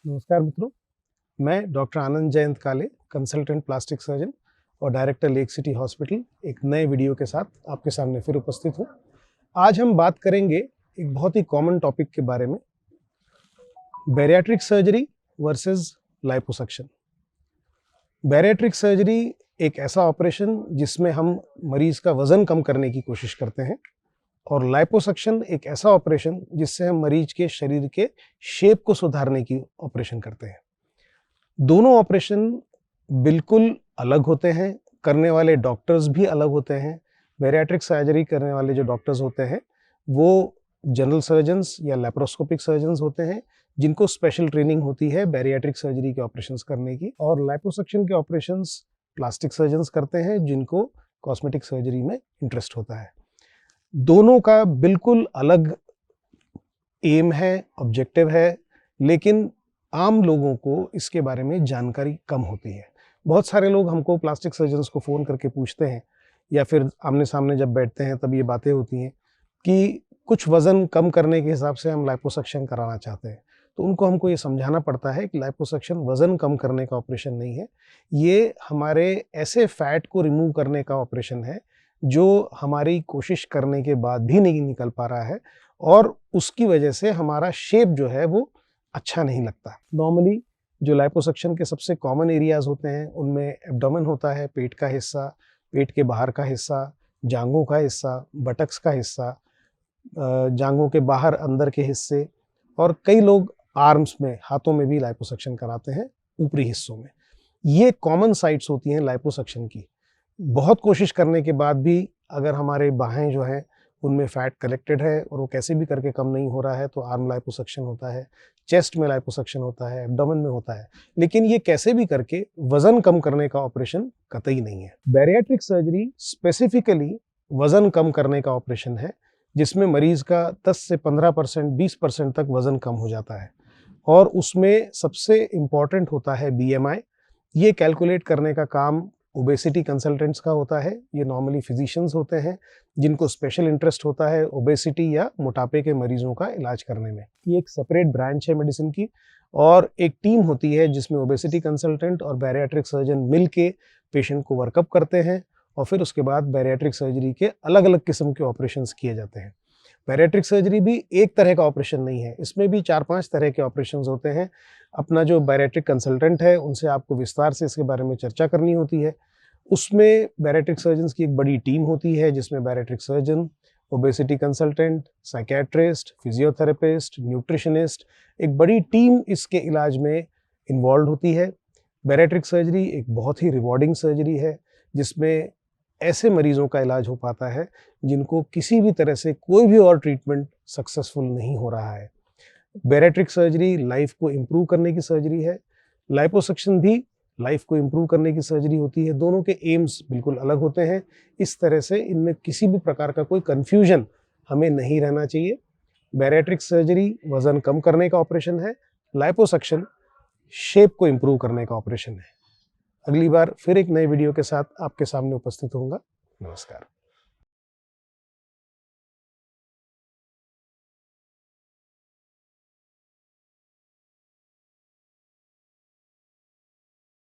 नमस्कार मित्रों, मैं डॉक्टर आनंद जयंत काले, कंसल्टेंट प्लास्टिक सर्जन और डायरेक्टर लेक सिटी हॉस्पिटल एक नए वीडियो के साथ आपके सामने फिर उपस्थित हूँ। आज हम बात करेंगे एक बहुत ही कॉमन टॉपिक के बारे में, bariatric surgery versus liposuction. Bariatric surgery एक ऐसा ऑपरेशन जिसमें हम मरीज का वजन कम करने की कोशिश करते हैं, और लाइपोसक्शन एक ऐसा ऑपरेशन जिससे हम मरीज के शरीर के शेप को सुधारने की ऑपरेशन करते हैं। दोनों ऑपरेशन बिल्कुल अलग होते हैं, करने वाले डॉक्टर्स भी अलग होते हैं। बैरिएट्रिक सर्जरी करने वाले जो डॉक्टर्स होते हैं वो जनरल सर्जन्स या लैप्रोस्कोपिक सर्जन्स होते हैं, जिनको स्पेशल ट्रेनिंग होती है बैरिएट्रिक सर्जरी के ऑपरेशंस करने की, और लाइपोसक्शन के ऑपरेशंस प्लास्टिक सर्जन्स करते हैं जिनको कॉस्मेटिक सर्जरी में इंटरेस्ट होता है। दोनों का बिल्कुल अलग एम है, ऑब्जेक्टिव है, लेकिन आम लोगों को इसके बारे में जानकारी कम होती है। बहुत सारे लोग हमको प्लास्टिक सर्जन्स को फ़ोन करके पूछते हैं, या फिर आमने सामने जब बैठते हैं तब ये बातें होती हैं कि कुछ वज़न कम करने के हिसाब से हम लाइपोसक्शन कराना चाहते हैं। तो उनको हमको ये समझाना पड़ता है कि लाइपोसक्शन वज़न कम करने का ऑपरेशन नहीं है, ये हमारे ऐसे फैट को रिमूव करने का ऑपरेशन है जो हमारी कोशिश करने के बाद भी नहीं निकल पा रहा है, और उसकी वजह से हमारा शेप जो है वो अच्छा नहीं लगता। नॉर्मली जो लाइपोसक्शन के सबसे कॉमन एरियाज़ होते हैं उनमें एब्डोमेन होता है, पेट का हिस्सा, पेट के बाहर का हिस्सा, जांघों का हिस्सा, बटक्स का हिस्सा, जांघों के बाहर अंदर के हिस्से, और कई लोग आर्म्स में, हाथों में भी लाइपोसक्शन कराते हैं ऊपरी हिस्सों में। ये कॉमन साइट्स होती हैं लाइपोसक्शन की। बहुत कोशिश करने के बाद भी अगर हमारे बाहें जो हैं उनमें फैट कलेक्टेड है और वो कैसे भी करके कम नहीं हो रहा है तो आर्म लाइपोसक्शन होता है, चेस्ट में लाइपोसक्शन होता है, एब्डोमेन में होता है, लेकिन ये कैसे भी करके वजन कम करने का ऑपरेशन कतई नहीं है। बैरिएट्रिक सर्जरी स्पेसिफिकली वजन कम करने का ऑपरेशन है, जिसमें मरीज का 10 से 15%, 20% तक वजन कम हो जाता है, और उसमें सबसे इम्पॉर्टेंट होता है BMI। ये कैलकुलेट करने का काम ओबेसिटी कंसल्टेंट्स का होता है। ये नॉर्मली फिजिशियंस होते हैं जिनको स्पेशल इंटरेस्ट होता है ओबेसिटी या मोटापे के मरीजों का इलाज करने में। ये एक सेपरेट ब्रांच है मेडिसिन की, और एक टीम होती है जिसमें ओबेसिटी कंसल्टेंट और बैरिएट्रिक सर्जन मिल के पेशेंट को वर्कअप करते हैं, और फिर उसके बाद बैरिएट्रिक सर्जरी के अलग अलग किस्म के ऑपरेशंस किए जाते हैं। बैरिएट्रिक सर्जरी भी एक तरह का ऑपरेशन नहीं है, इसमें भी 4-5 तरह के ऑपरेशंस होते हैं। अपना जो बैरिएट्रिक कंसल्टेंट है उनसे आपको विस्तार से इसके बारे में चर्चा करनी होती है। उसमें बैरिएट्रिक सर्जन्स की एक बड़ी टीम होती है जिसमें bariatric surgeon, obesity consultant, psychiatrist, physiotherapist, nutritionist, एक बड़ी टीम इसके इलाज में इन्वॉल्व होती है। बैरिएट्रिक सर्जरी एक बहुत ही रिवॉर्डिंग सर्जरी है जिसमें ऐसे मरीजों का इलाज हो पाता है जिनको किसी भी तरह से कोई भी और ट्रीटमेंट सक्सेसफुल नहीं हो रहा है। बैरिएट्रिक सर्जरी लाइफ को इम्प्रूव करने की सर्जरी है, लाइपोसक्शन भी लाइफ को इम्प्रूव करने की सर्जरी होती है। दोनों के एम्स बिल्कुल अलग होते हैं। इस तरह से इनमें किसी भी प्रकार का कोई कन्फ्यूजन हमें नहीं रहना चाहिए। बैरिएट्रिक सर्जरी वजन कम करने का ऑपरेशन है, लाइपोसक्शन शेप को इम्प्रूव करने का ऑपरेशन है। अगली बार फिर एक नए वीडियो के साथ आपके सामने उपस्थित होऊंगा। नमस्कार।